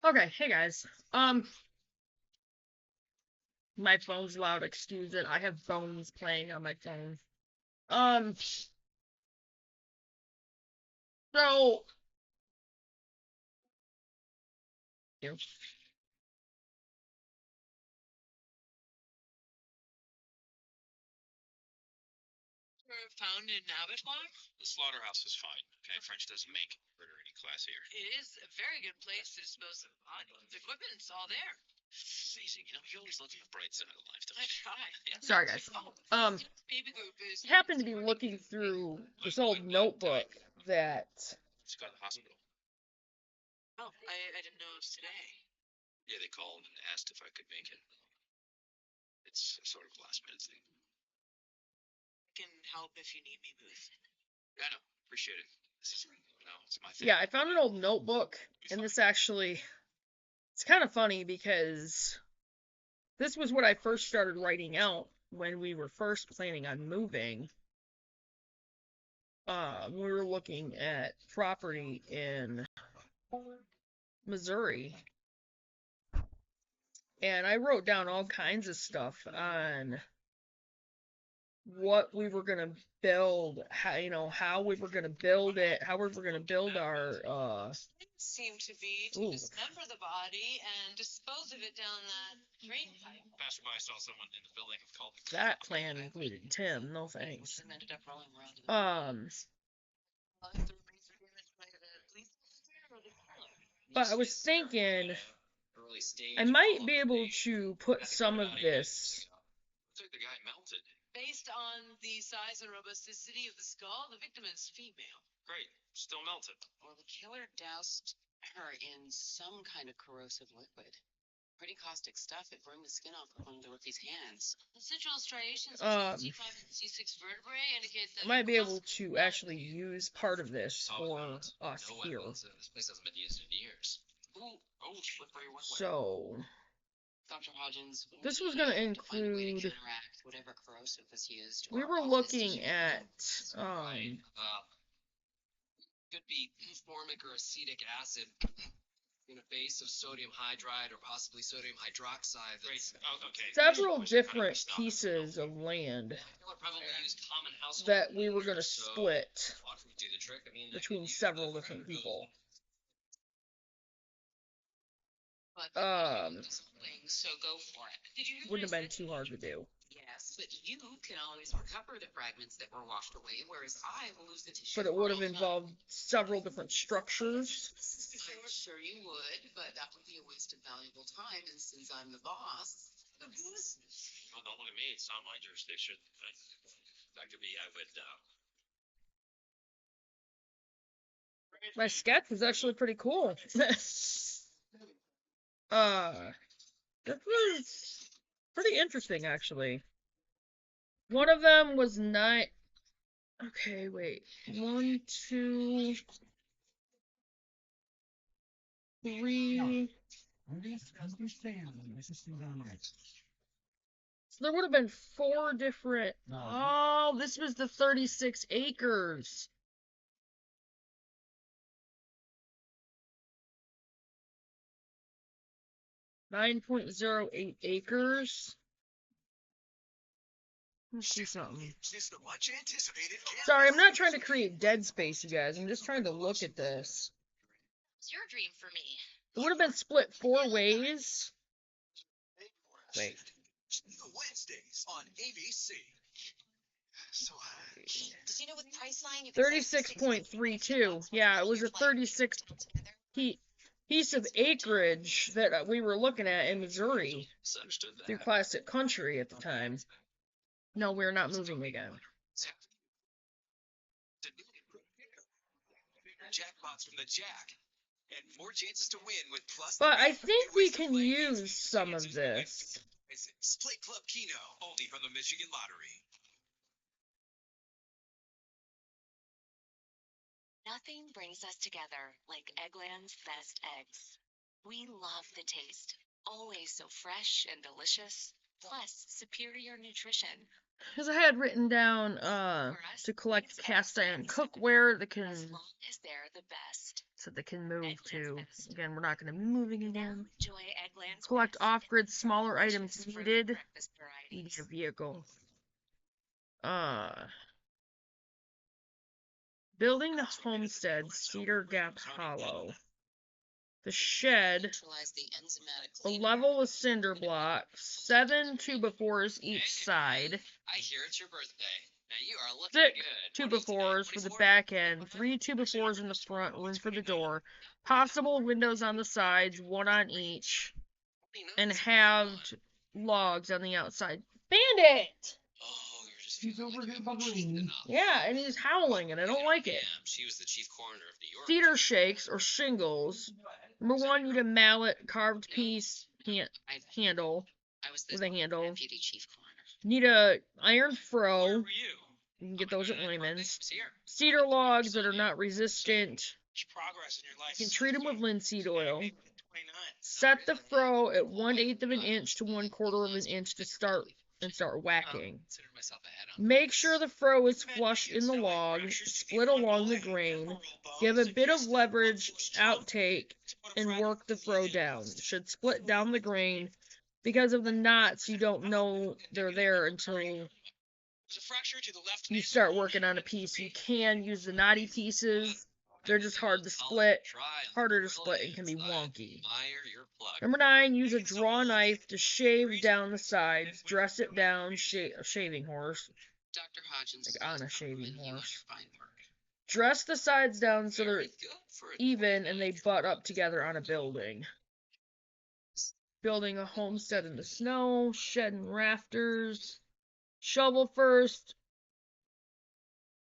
Okay, hey guys. My phone's loud, excuse it. I have bones playing on my phone. Um, so you Found in abattoir? The slaughterhouse is fine. Okay, French doesn't make murder any classier. It is a very good place to dispose of bodies. The equipment's all there. Amazing. You always look at the bright side of life, don't I you? try. Yeah. sorry guys. Um, Baby group is. happened to be looking through this old notebook that Let's go to the hospital. Oh, I didn't know it was today. Yeah, they called and asked if I could make it. It's sort of a last minute thing. I can help if you need me, Booth. Yeah, no, appreciate it. This is, it's my thing. yeah, I found an old notebook, and this actually it's kind of funny because this was what I first started writing out when we were first planning on moving. We were looking at property in Missouri. And I wrote down all kinds of stuff on what we were gonna build, how we were gonna build it, how we were gonna build our Seemed to be to dismember the body and dispose of it down that drain pipe. Passerby saw someone in the building called. That plan included Tim, no thanks. Ended up rolling around But I was thinking I might be able to put some of this. Looks like the guy melted. Based on the size and robusticity of the skull, the victim is female. Great, still melted. Well, the killer doused her in some kind of corrosive liquid. Pretty caustic stuff. It burned the skin off of one of the rookie's hands. The central striations between C5 and C6 vertebrae indicate that I might be able to actually use part of this for us here. This place hasn't been used in years. Oh, slippery one way. So, Dr. Hodgins, this was going to include. Whatever corrosive was used. We were looking at. Could be formic or acetic acid in a base of sodium hydride or possibly sodium hydroxide. Several different pieces of land that we were going to split between several different people. So go for it. Wouldn't have been too hard to do. Yes, but you can always recover the fragments that were washed away, whereas I will lose the tissue. But it would have involved several different structures. I'm sure you would, but that would be a waste of valuable time, and since I'm the boss, well, don't look at me. It's not my jurisdiction. That could be, I would, My sketch was actually pretty cool. That was pretty interesting, actually. One of them was not. Okay, wait. 1, 2, 3. So there would have been 4 different. Oh, this was the 36 acres. .08 acres. Let's see something. Sorry, I'm not trying to create dead space, you guys. I'm just trying to look at this. It's your dream for me. It would have been split 4 ways. Wait. Wednesdays on ABC. So, did you know with Priceline you can 36.32. Yeah, it was a 36 piece of acreage that we were looking at in Missouri through Classic Country at the time. No, we're not moving again. Jackpots from the Jack. And more chances to win with Plus. But I think we can use some of this. Split Club Keno, only from the Michigan Lottery. Nothing brings us together like Eggland's best eggs. We love the taste, always so fresh and delicious, plus superior nutrition. Because I had written down to collect cast iron cookware that can as long as they're the best. so they can move to. Again, we're not going to be moving again. Enjoy Eggland's Collect West. off-grid smaller items Delicious fruit needed. breakfast You need varieties. a vehicle. Building the homestead, Cedar Gap Hollow. The shed, Neutralize the enzymatic a cleaner. level with cinder blocks, 7 2x4s each side, I hear it's your birthday. Now you are looking 6 good. What is today? 2x4s for the 24? back end, 3 2x4s in the front, room for the door, possible windows on the sides, 1 on each, 29 and is halved logs on the outside. Bandit! Oh, you're just He's feeling over like here you haven't achieved behind. enough. Yeah, and he's howling, and I don't like it. Damn, she was the chief coroner of New York. Cedar shakes or shingles. Number 1, you need a mallet carved piece handle I was the with a handle. deputy chief coroner. Need a iron Where fro. were you? You can get those at Lehman's. See her. Cedar logs that are not resistant. Much progress in your life. You can treat them with linseed oil. 29. Set the fro at 1/8 of an inch to 1/4 of an inch to start whacking. Considered myself ahead on. Make sure the fro is flush in the log, split along the grain, give a bit of leverage outtake, and work the fro down. It should split down the grain. Because of the knots, you don't know they're there until There's a fracture to the left you nasal start wall. working on a piece. You can use the knotty pieces. They're just hard to split, harder to split, and can be wonky. Admire your plug. Number 9, use a draw knife to shave down the sides, dress it down, shaving horse. Dr. Hodgins. Like on a does shaving compliment you on horse. your fine work. Dress the sides down so they're Very good for a even and they butt up together on a building. Building a homestead in the snow, shed and rafters. Shovel first,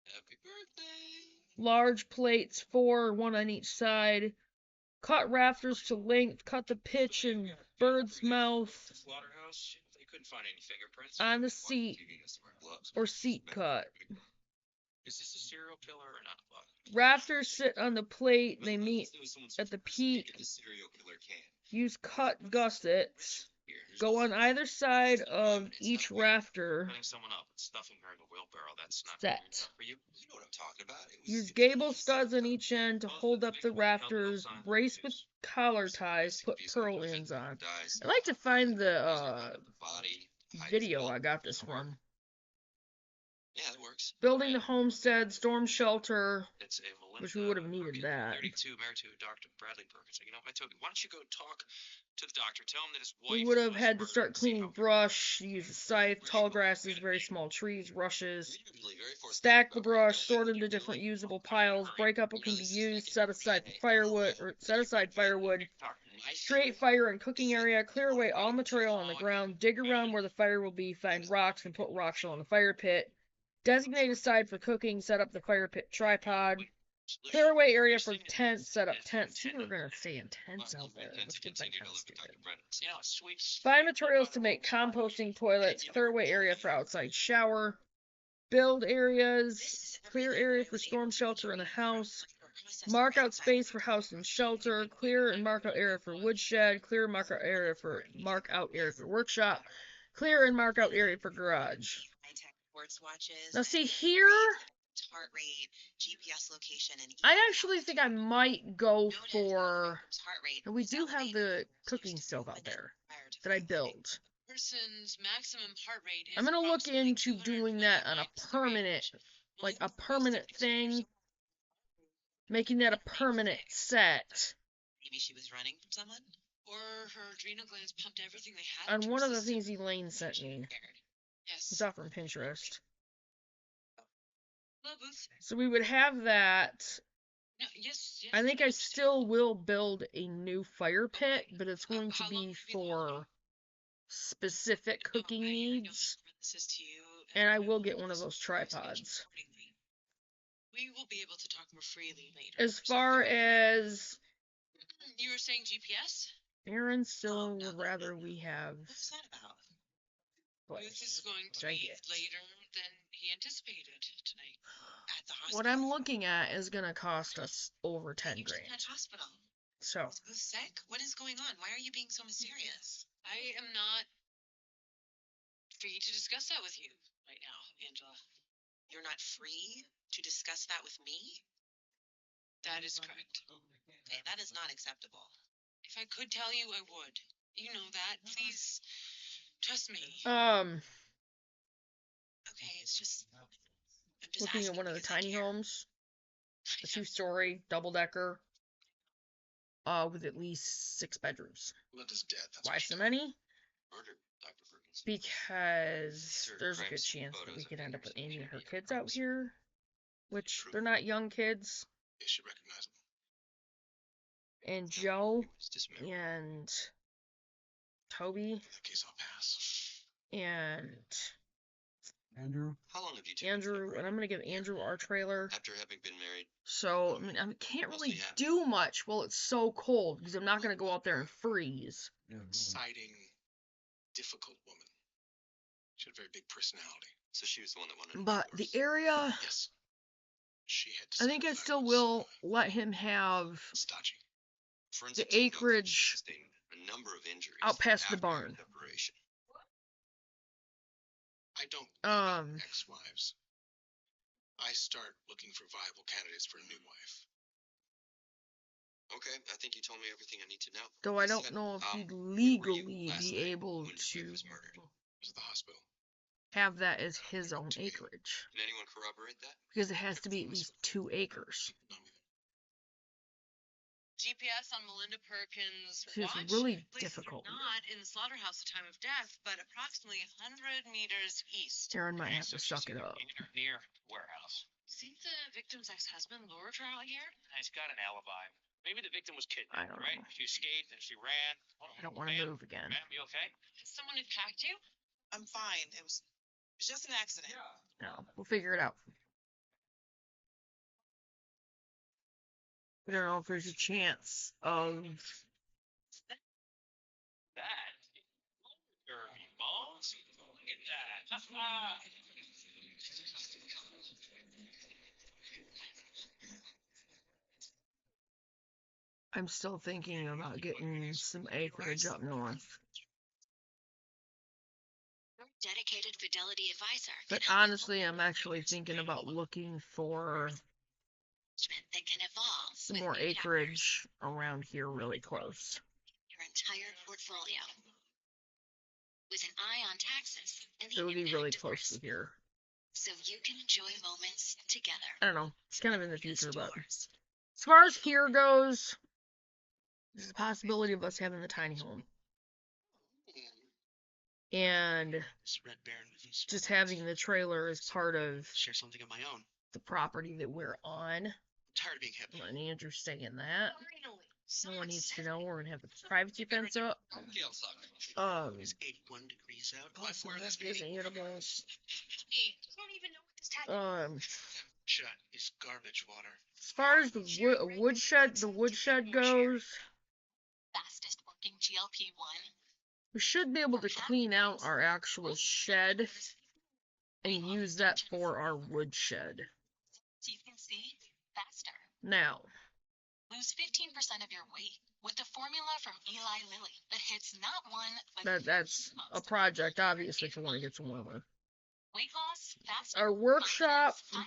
Happy birthday. large plates, 4, 1 on each side. Cut rafters to length, cut the pitch in bird's mouth Slaughterhouse. They couldn't find any fingerprints. on the seat or seat cut. Is this a serial killer or not? Rafters sit on the plate, they meet at the peak. The serial killer can. Use cut gussets. Go on either side of each rafter. Cutting someone up and stuffing her in a wheelbarrow. That's not Set. for you. You know what I'm talking about. Use gable studs on each end to hold up the rafters. Brace with collar ties. Put purl ends on. I'd like to find the video I got this from. Yeah, that works. Building the homestead, storm shelter, It's a Melinda which we would have needed that. 32, married to Dr. Bradley Perkins. You know, I told you, why don't you go talk to the doctor? Tell him that his wife. We would have was had to murdered start and see cleaning how- brush, use a scythe, tall grasses, very small trees, rushes. Usually very forthcoming Stack the about brush, building sort and into you different building. usable piles, break up what can be used, set aside firewood, create fire and cooking area, clear away all material on the ground, dig around where the fire will be, find rocks and put rocks on the fire pit, designate a side for cooking, set up the fire pit tripod, clear away area for tents, set up tents. People are going to stay in tents out there, which gets that kind of stupid. You know, sweet. Find materials to make composting toilets, clear away area for outside shower, build areas, clear area for storm shelter in the house, mark out space for house and shelter, clear and mark out area for woodshed, clear and mark out area for workshop, clear and mark out area for garage. high-tech sports watches. Now and see here, heart rate, GPS location, and I actually think I might go notice for, victim's heart rate and we was do have elevated the cooking just stove out minutes there prior to that I Friday. built. Person's maximum heart rate is I'm gonna look approximately into doing that on a 200 permanent, like a permanent thing, Most making that a permanent set. Maybe she was running from someone. or her adrenal glands pumped everything they had On into one her of the system. things Elaine sent me. Yes. It's off from Pinterest. Hello, Booth. So we would have that. No, yes. I think I still will build a new fire pit, but it's going to How long be have you been working? for specific cooking I know needs. this is to you, And I will get one of those tripods. accordingly. We will be able to talk more freely later. As far as You were saying GPS? Aaron still would rather we have What's that about? Booth is going to Which I be get. later than he anticipated tonight. At the hospital. What I'm looking at is gonna cost us over 10 You're grand. at hospital. So Is Booth sick? What is going on? Why are you being so mysterious? I am not free to discuss that with you right now, Angela. You're not free to discuss that with me? That is correct. Okay, that is not acceptable. If I could tell you, I would. You know that. Please trust me. Okay, it's just. I'm just Looking at asking one of the because I tiny care. homes, a 2-story double-decker, with at least 6 bedrooms. Linda's dead. That's Why what so many? Murdered, Dr. Perkins. Because there's a good chance that we could end up with Amy and her kids out here, which they're not young kids, you should recognize him. and Joe He was dismembered. and Toby In that case, I'll pass. and Andrew? How long have you two been Andrew, and separated? I'm gonna give Andrew our trailer. After having been married, So, I mean, I can't really do much while it's so cold, because I'm not gonna go out there and freeze. Yeah, really. Exciting, difficult woman. She had a very big personality. so she was the one that wanted. But the area, Yes. She had I think I still will let him have stodgy. Forensic the team noted that she acreage sustained a number of injuries out past the after barn. separation. I don't ex-wives. I start looking for viable candidates for a new wife. Okay, I think you told me everything I need to know. Though I don't know if he'd Where were you legally last be night able when your to wife was murdered? I was at the hospital. have that as his own acreage, Can anyone corroborate that? because it has to be at least 2 acres. Not me. GPS on Melinda Perkins' See, it's watch. really Places difficult. Are not in the slaughterhouse at time of death, but approximately 100 meters east. Aaron might have to suck it up. In or near warehouse. See the victim's ex-husband lured her out here? He's got an alibi. Maybe the victim was I kidnapped, don't right? know. She escaped and she ran. I don't want to Ma'am? move again. Ma'am, you okay? Has someone attacked you? I'm fine. It was just an accident. No, we'll figure it out. I don't know if there's a chance of That. Dirty balls. Look at that. I'm still thinking about getting some acreage up north. Your dedicated fidelity advisor. But honestly, I'm actually thinking about looking for That can evolve some with more new acreage around here really close. your entire portfolio. With an eye on taxes and the It would be really impact of close to risk, here. so you can enjoy moments together. I don't know. It's kind of in the It's future, but yours. as far as here goes, there's a possibility of us having the tiny home. And Red Baron. just having the trailer as part of Share something of my own. the property that we're on. I'm tired of being hip. And Andrew's saying that. Finally. No one needs to know. We're gonna have the privacy fence up. It's 81 degrees out. Plus Where some this of these animals. Hey, you don't even know what this tag shut is garbage water. As far as the woodshed goes, fastest working GLP-1. we should be able to clean out our actual shed and use that for our woodshed. So you can see faster. Now, Lose 15% of your weight with the formula from Eli Lilly that hits not one, but that's a project, obviously, for when it gets warmer. weight loss faster. Our workshop, Higher.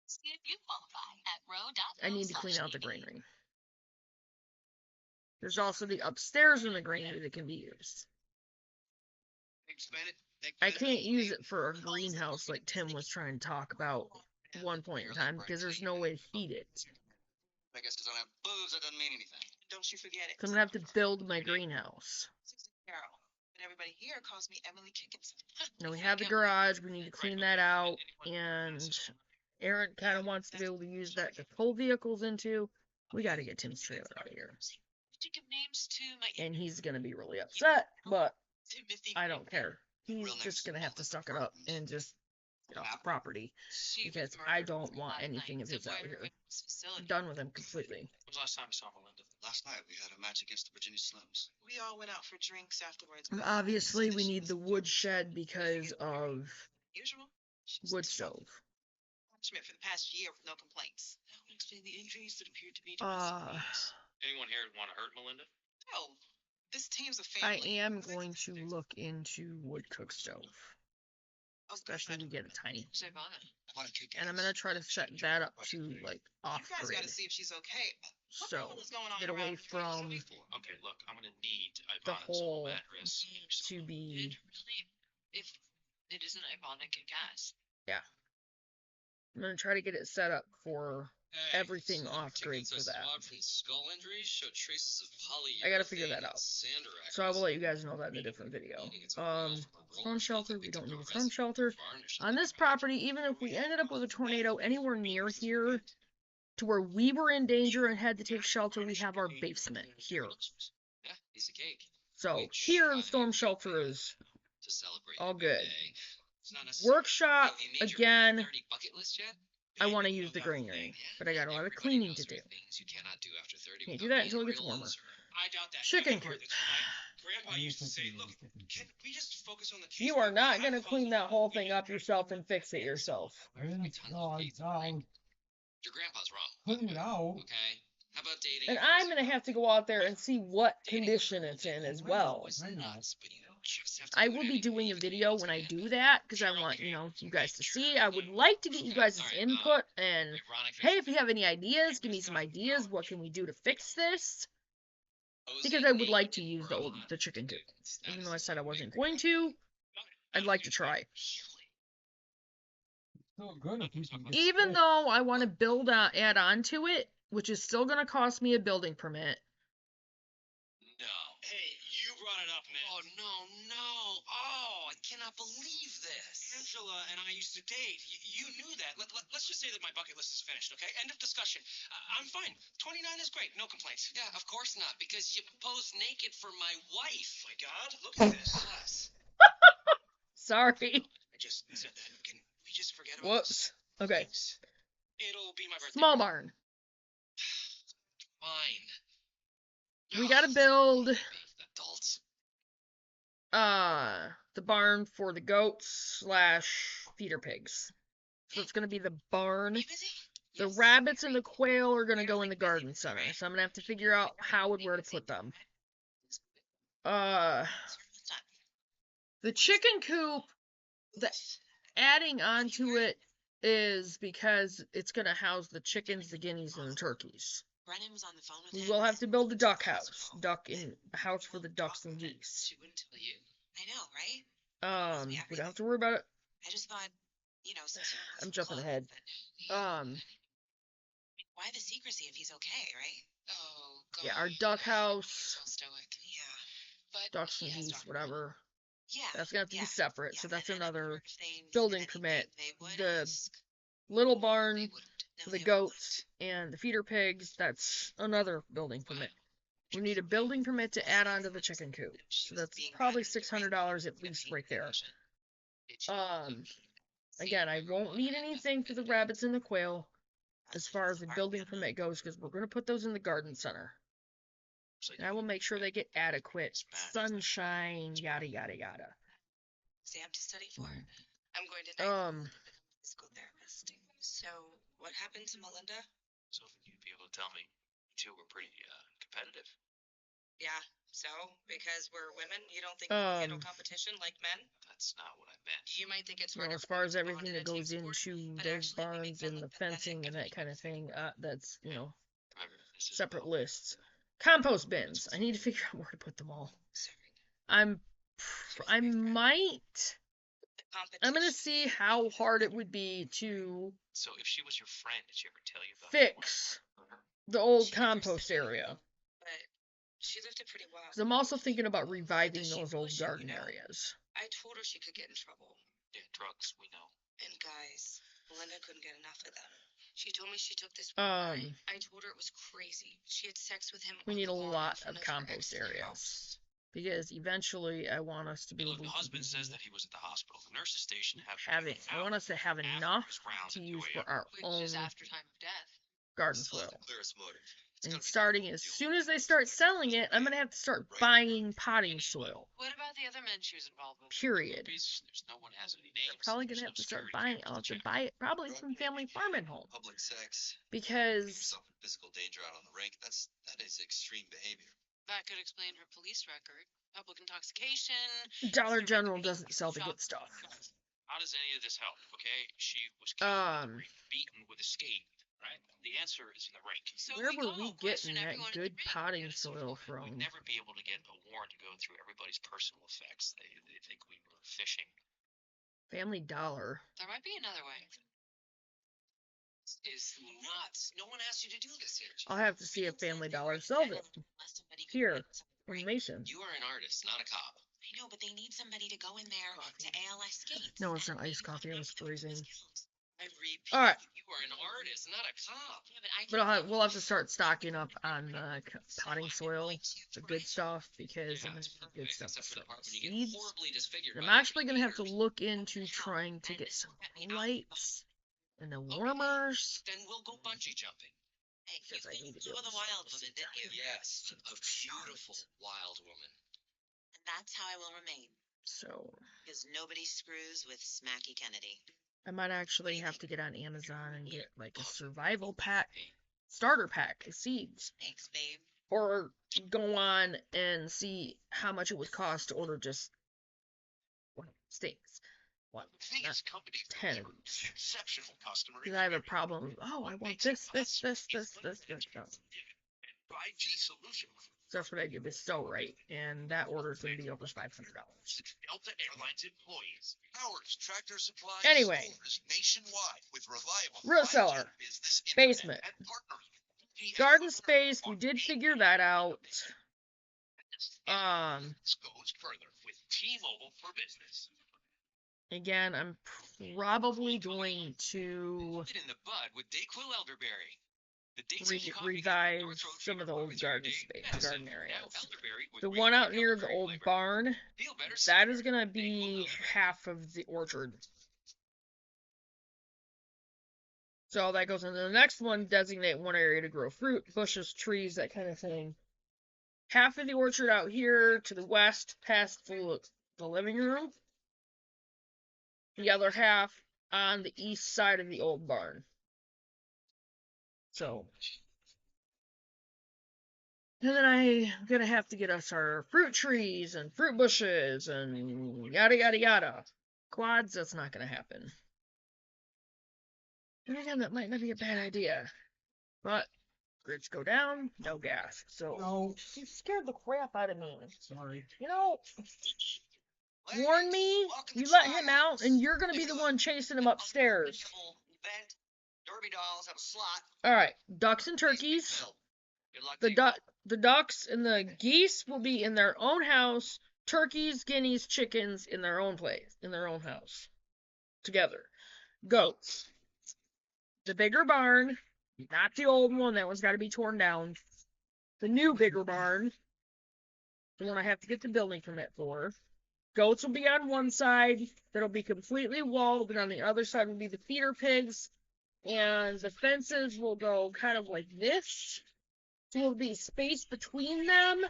See if you qualify at row.com. I need to clean out the granary. There's also the upstairs in the granary that can be used. I can't use it for a greenhouse like Tim was trying to talk about at one point in time because there's no way to heat it. I guess because I don't have booze, that doesn't mean anything. Don't you forget it. So I'm gonna have to build my greenhouse. Susan Carroll. But everybody here calls me Emily Kickens. Now we have the garage, we need to clean that out, and Aaron kind of wants to be able to use that to pull vehicles into. We gotta get Tim's trailer out of here. To give names to my And he's gonna be really upset, but Timothy. I don't care. He's just gonna have to suck it up and just get off the property, because I don't want anything of his out here. I'm done with him completely. When was the last time you saw Melinda? Last night we had a match against the Virginia Slims. We all went out for drinks afterwards. And obviously, we need the woodshed because of Usual. wood stove. Schmidt for the past year with no complaints. That would explain the injuries that appeared to be Uh, Anyone here want to hurt Melinda? No, this team's a I family. am going to look into wood cook stove. especially when we get a tiny. What a kick And I'm ass. gonna try to set that up to like off You guys grid, gotta see if she's okay. What the so hell is going on get away around from Okay, look, I'm gonna need the Ivana's whole home address. to be. If it isn't ironic, I guess. Yeah, I'm gonna try to get it set up for everything off grid for that. From skull injuries showed traces of I gotta figure polyurethane that and out. sander So I will actors. let you guys know that in a different video. Storm shelter, we don't need a storm Resin shelter. varnish On this property, even if we ended up with a tornado anywhere near here, to where we were in danger and had to take shelter, we have our basement here. Yeah, piece of cake. So here, the storm shelter is To celebrate all the good. day. It's not necessary. Workshop, Have you made your again, 30 bucket list yet? I want to use the granary, but I got a lot of cleaning to do. Things you cannot do after 30 Can't do without that being until a it gets real warmer. loser. I doubt that. Chicken Never coop. heard this. My grandpa used to say, look, can we just focus on the case? You are not going to clean that whole thing up yourself and fix it yourself. Your grandpa's wrong. Clean it out. Okay? How about dating? And I'm going to have to go out there and see what condition it's in as well. Was nuts, but you just have to I do will it be doing a anyway. video when I do that, because I want, you guys to see. I would like to get you guys' input, and hey, if you have any ideas, give me some ideas. What can we do to fix this? Because I would like to use the chicken coop. Even though I said I wasn't going to, I'd like to try. Still good if you can get Even sick. though I want to add on to it, which is still going to cost me a building permit. No. Hey, you brought it up, man. Oh, no. Oh, I cannot believe this. Angela and I used to date. You knew that. Let's just say that my bucket list is finished, okay? End of discussion. I'm fine. 29 is great. No complaints. Yeah, of course not, because you posed naked for my wife. My God, look at this. Yes. Sorry. I just said that. Can we just forget about Whoops. Okay. this? It'll be my birthday. Small barn. Fine. We gotta build Adults. the barn for the goats / feeder pigs. So it's gonna be the barn. You busy? The rabbits and the quail are gonna go in the garden center. So I'm gonna have to figure out how and where to put them. The chicken coop, adding onto it is because it's gonna house the chickens, the guineas, and the turkeys. Brennan was on the phone with We him. will have to build a duck house. A house for the ducks and geese. She wouldn't tell you. I know, right? We don't have to worry about it. I just thought, since you I'm jumping ahead. why the secrecy if he's okay, right? Oh, God. Yeah, our duck house, So stoic. Yeah. But ducks and he has geese, Dr. whatever. Yeah. That's gonna have to be separate. So that's and another if they needed building anything, permit. they would The ask. little They barn wouldn't. for No, the they goats and the feeder pigs, that's another building permit. We need a building permit to add on to the chicken coop. So that's probably $600 at least right there. Again, I won't need anything for the rabbits and the quail as far as the building permit goes, because we're going to put those in the garden center. And I will make sure they get adequate sunshine, yada, yada, yada. Exam to study for. I'm going to physical therapist. So, what happened to Melinda? So you'd be able to tell me, you two were pretty competitive. Yeah. So, because we're women, you don't think we can handle competition like men? That's not what I meant. You might think it's Well, harder as for far women as to bond everything in a that team goes sport, into but those actually they make barns and men the look pathetic. fencing and that kind of thing, that's, Remember, this is separate about- lists. Compost bins. I need to figure out where to put them all. I might. I'm gonna see how hard it would be to So if she was your friend, did she ever tell you about fix the old compost area. But she lived it pretty well. 'Cause I'm also thinking about reviving Does she those old push it, garden you know? areas. I told her she could get in trouble. Yeah, drugs, we know. And guys, Melinda couldn't get enough of them. She told me she took this. Um, I told her it was crazy. She had sex with him. we on need the a lawn in lot front of her compost ex's areas. house. Because eventually I want us to be Hey, look, able the to husband says that he was at the hospital. The nurse's station I want us to have after enough his rounds to at use 2 for a.m. our Which own is after time of death. garden Still have soil. the clearest motive. It's And gotta be starting the as deal. soon as they start selling it, I'm gonna have to start buying potting soil. What about the other men she was involved with? Period. There's no one has any names. Probably There's gonna no have to start security buying. cameras I'll have to check. buy it probably from Family Farm and Home, Public sex, because yourself in physical danger out on the rink. That is extreme behavior. That could explain her police record. Public intoxication. Dollar General doesn't sell the good stuff. How does any of this help? Okay, she was beaten with a skate, right? The answer is in the rink. So where were we Question getting that everyone in good the ring. potting soil We'd from? never be able to get a warrant to go through everybody's personal effects. They think we were fishing. Family Dollar. There might be another way. Is nuts. No one asked you to do this here. I'll have to see if Family Dollar sells it. Here, in Mason. You are an artist, not a cop. I know, but they need somebody to go in there to ALS skates. No, it's not iced coffee. It was freezing. I repeat, All right. you are an artist, not a cop. Yeah, But we'll have to start stocking up on potting soil, the good stuff, because Yeah, the it's good perfect, stuff except is for the part when you seeds. get horribly disfigured. I'm by actually gonna have to haters. look into trying to get some lights and the warmers. Then we'll go bungee jumping. Hey, Because I need to saw do the wild woman, didn't you? Yes, a beautiful wild woman. And that's how I will remain. So Because nobody screws with Smacky Kennedy. I might actually have to get on Amazon and get like a survival pack, starter pack of seeds. Thanks, babe. Or go on and see how much it would cost to order just one sticks. One, not 10 of each. Exceptional customer. Because I have a problem. Oh, I want this. 5G solution. So that's what I do. Bestow right, and that order is going to be over $500. Delta Airlines employees. Ours Tractor Supply. Anyway, Nationwide with reliable root cellar, business basement, and partners. garden space. We did figure that out. This goes further with T-Mobile for Business. Again, I'm probably going to Nip it in the bud with Dayquil elderberry. The dates of revive North Road some of the Fever old with garden your space, medicine. garden Now areas. elderberry with The green one out near the elderberry old flavor. barn, Feel better that is sooner. going to be Dayquil elderberry. half of the orchard. So that goes into the next one, designate one area to grow fruit, bushes, trees, that kind of thing. Half of the orchard out here to the west, past the living room. The other half on the east side of the old barn. So, and then I'm gonna have to get us our fruit trees and fruit bushes and yada yada yada. Quads, that's not gonna happen. And again, that might not be a bad idea. But grids go down, no gas. So No. you scared the crap out of me. Sorry. You know, Ladies, warn me, welcome you to let my him out, house. and you're gonna be the one chasing him upstairs. Event, Derby dolls have a slot. Alright, ducks and turkeys. Good luck The to you. the ducks and the geese will be in their own house. Turkeys, guineas, chickens in their own place, in their own house. Together. Goats. The bigger barn, not the old one, that one's got to be torn down. The new bigger barn, the one I have to get the building permit for. Goats will be on one side, that'll be completely walled, and on the other side will be the feeder pigs. And the fences will go kind of like this. So there'll be space between them,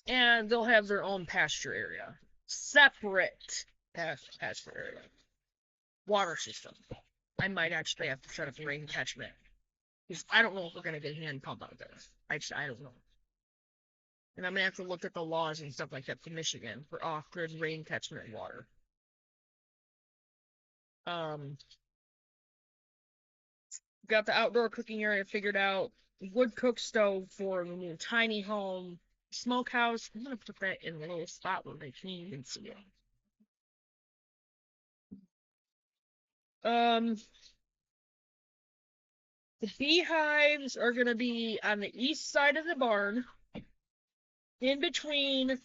and they'll have their own pasture area. Separate pasture area. Water system. I might actually have to set up a rain catchment. Because I don't know if we're going to get a hand pump out there. I don't know. And I'm going to have to look at the laws and stuff like that for Michigan for off-grid rain catchment water. Got the outdoor cooking area figured out. Wood cook stove for the new tiny home. Smokehouse. I'm going to put that in a little spot where they can't even see it. The beehives are going to be on the east side of the barn, in between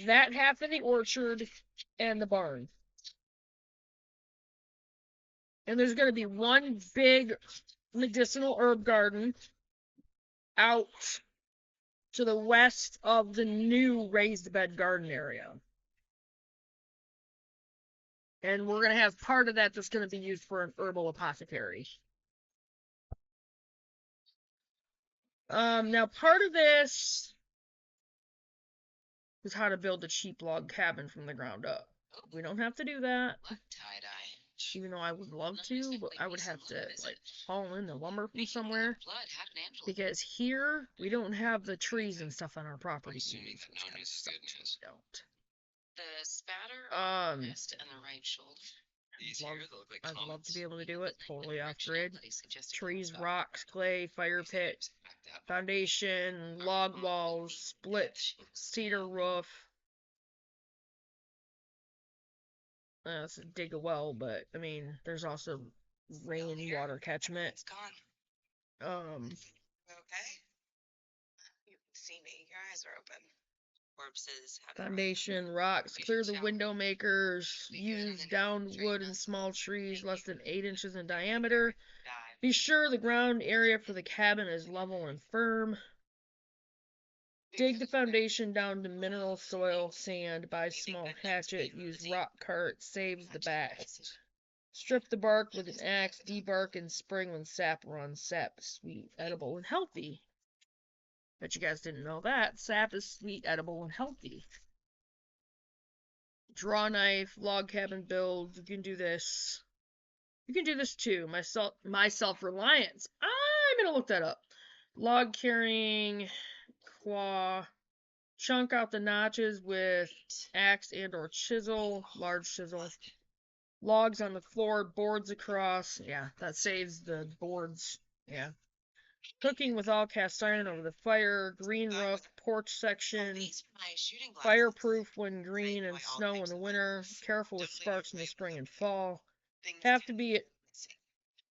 that half of the orchard and the barn. And there's going to be one big medicinal herb garden out to the west of the new raised bed garden area. And we're going to have part of that that's going to be used for an herbal apothecary. Now part of this is how to build a cheap log cabin from the ground up. We don't have to do that, Tie-dye. even though I would love to, but I would have to, like, haul in the lumber from somewhere. Blood had an angel. Because here, we don't have the trees and stuff on our property. I'm assuming that no news is good news. We don't. The spatter Um, wrist and the right shoulder. These Love- here, they look like I'd love comets. to be able to do it. Totally off Directional grid. that he suggested Trees, Scott. rocks, clay, fire pit, foundation, log walls, split cedar roof. It's a dig a well, but I mean, there's also rainwater catchment. It's gone. Okay. You can see me. Your eyes are open. Corpses have Foundation, rocks, clear the window makers, use downed wood and small trees less than 8 inches in diameter. died. Be sure the ground area for the cabin is level and firm. Dig the foundation down to mineral soil, sand, buy small hatchet, use rock cart, saves the back. Strip the bark with an axe, debark in spring when sap runs. Sap is sweet, edible, and healthy. Bet you guys didn't know that. Sap is sweet, edible, and healthy. Draw knife, log cabin build. You can do this. You can do this too. My self-reliance. I'm gonna look that up. Log carrying, claw. Chunk out the notches with axe and or chisel, large chisel. Logs on the floor, boards across. Yeah, that saves the boards. Yeah. Cooking with all cast iron over the fire, green roof, porch section, These are my shooting glasses. fireproof when green and snow in the winter, careful with sparks in the spring and fall. Things Have to can be at missing.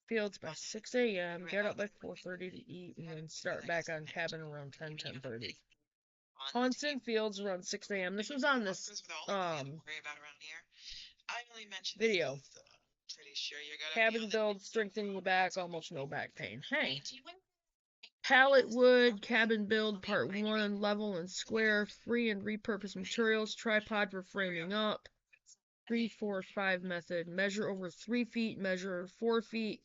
fields by 6 a.m., get up by 4:30 to eat, and then start back on cabin around 10:30. Hunts in fields around 6 a.m. This was on this video. Pretty sure you're gonna Cabin build, strengthening the back, almost no back pain. Hey. Pallet wood, cabin build, part 1, level and square, free and repurposed materials, tripod for framing up. 3, 4, 5 method. Measure over 3 feet, measure 4 feet.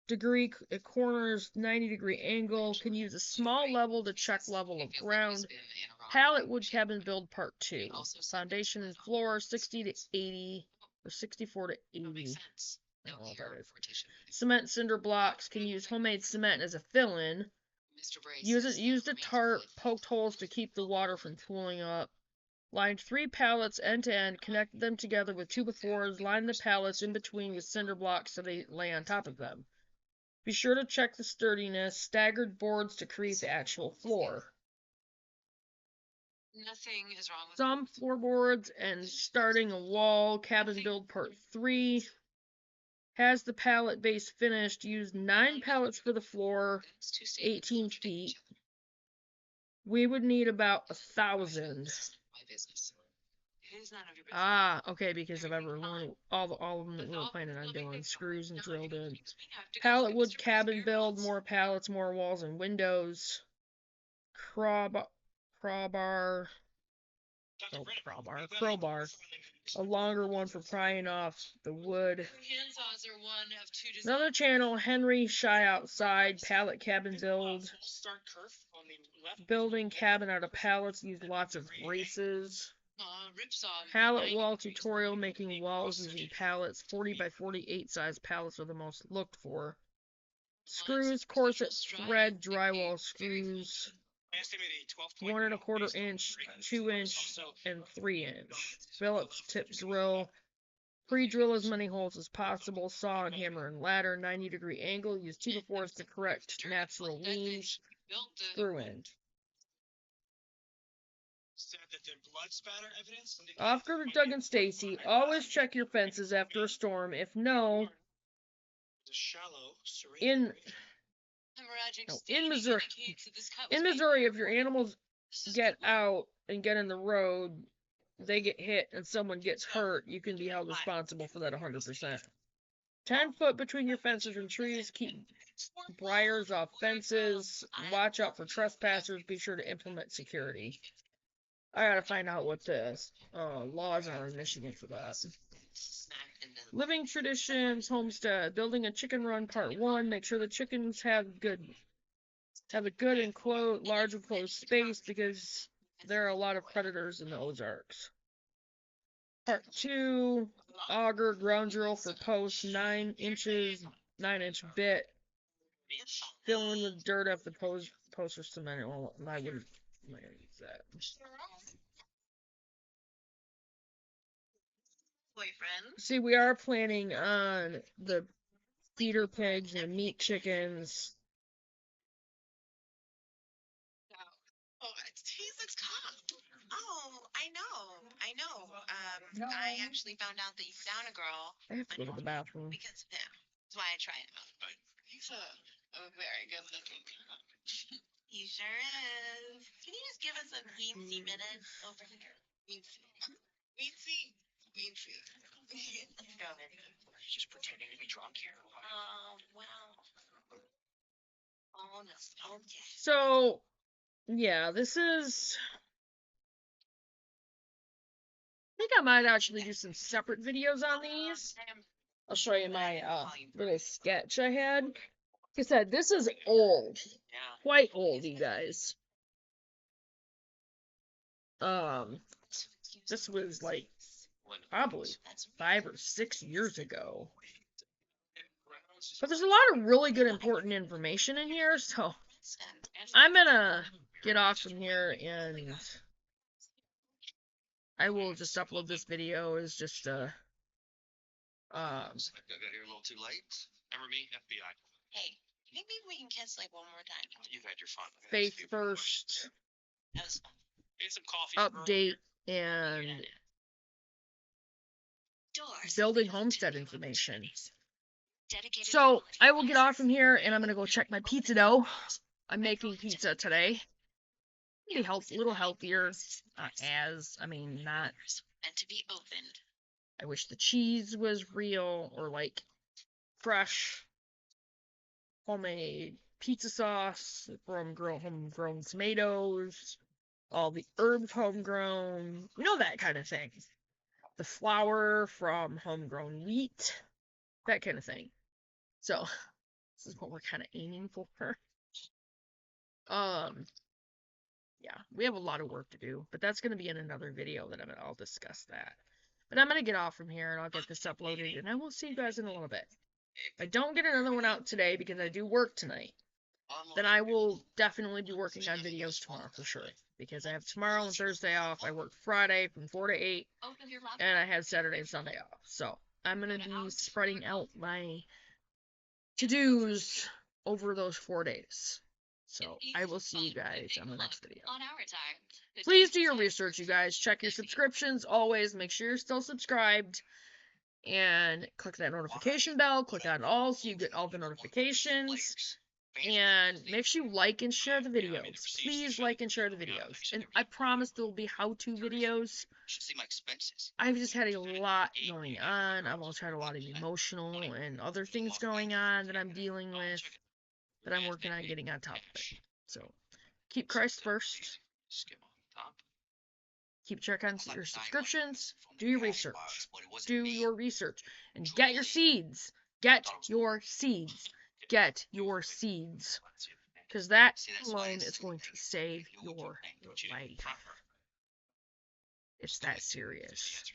Degree at corners, 90-degree angle. Can use a small level to check level of ground. Pallet wood cabin build part 2. Foundation and floor, 60 to 80, or 64 to 80. I don't know what that is. Cement cinder blocks. Can use homemade cement as a fill-in. Use the tarp, poked holes to keep the water from pooling up. Lined 3 pallets end to end, connected them together with 2x4s, line the pallets in between with cinder blocks so they lay on top of them. Be sure to check the sturdiness, staggered boards to create the actual floor. Nothing is wrong with Some floorboards and starting a wall, cabin build part 3. Has the pallet base finished, used 9 pallets for the floor, 18 feet. We would need about 1,000. my business. It is none of your business. Ah, okay, because of everyone, all of them that we were planning on doing, screws and drilled in. Pallet wood cabin build, more pallets, more walls and windows. Crowbar. A longer one for prying off the wood. Handsaws are one of 2 designs. Another channel, Henry Shy Outside, pallet cabin build. Building cabin out of pallets, use lots of braces. Pallet wall tutorial, making walls using pallets. 40 by 48 size pallets are the most looked for. Screws, corset, thread, drywall screws. 1 1/4 inch, 2 inch, and 3 inch. Phillips tip drill. Pre-drill as many holes as possible. Saw and hammer and ladder. 90-degree angle. Use 2x4s to correct natural leans. Screw in. Off-grid with Doug and Stacy. Always check your fences after a storm. If no, in Missouri, if your animals get out and get in the road, they get hit and someone gets hurt, you can be held responsible for that 100%. 10 foot between your fences and trees. Keep briars off fences. Watch out for trespassers. Be sure to implement security. I gotta find out what the laws are in Michigan for that. Living traditions, homestead, building a chicken run part 1. Make sure the chickens have a good large enclosed space because there are a lot of predators in the Ozarks. Part 2, auger, ground drill for posts, 9 inches, 9-inch bit. Fill in with dirt after post or cement. Well, I wouldn't use that. boyfriend. See, we are planning on the feeder pigs and meat chickens. Oh, he looks calm. Oh, I know. I actually found out that you found a girl. I have to go to the bathroom. Because of him. That's why I tried him out. He's a very good looking guy. He sure is. Can you just give us a weensy minute over here? Weensy. Weensy. Weensy. Let's go, man. He's just pretending to be drunk here. Oh, wow. Oh, no. Okay. So, yeah, this is... I think I might actually do some separate videos on these. I'll show you my little sketch I had. Like I said, this is old. Quite old, you guys. This was like probably 5 or 6 years ago. But there's a lot of really good important information in here, so I'm gonna get off from here and I will just upload this video as just a I got here a little too late. Remember me, FBI. Hey, maybe we can kiss like one more time. You've had your fun. faith first That was fun. Get some coffee. update and building homestead information. So I will get off from here and I'm gonna go check my pizza dough. I'm making pizza today. Maybe a little healthier. Not meant to be opened. I wish the cheese was real or like fresh homemade pizza sauce from homegrown tomatoes, all the herbs homegrown, you know, that kind of thing. The flour from homegrown wheat, that kind of thing. So this is what we're kind of aiming for. Yeah, we have a lot of work to do, but that's going to be in another video that I'll discuss that. But I'm going to get off from here and I'll get this uploaded and I will see you guys in a little bit. If I don't get another one out today because I do work tonight, then I will definitely be working on videos tomorrow for sure. Because I have tomorrow and Thursday off. I work Friday from 4 to 8. And I have Saturday and Sunday off. So I'm going to be spreading out my to-dos over those 4 days. So I will see you guys on the next video. Please do your research, you guys. Check your subscriptions. Always make sure you're still subscribed. And click that notification bell. Click on all so you get all the notifications. And make sure you like and share the videos. Please like and share the videos. And I promise there will be how-to videos. I've just had a lot going on. I've also had a lot of emotional and other things going on that I'm dealing with. That I'm working on getting on top of it. So, keep Christ first. Keep check on your subscriptions. Do your research. Do your research. And get your seeds. Get your seeds. Get your seeds. Because that alone is going to save your life. It's that serious.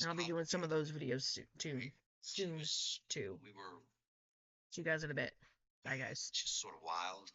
And I'll be doing some of those videos soon too. See you guys in a bit. Bye, guys. It's just sort of wild.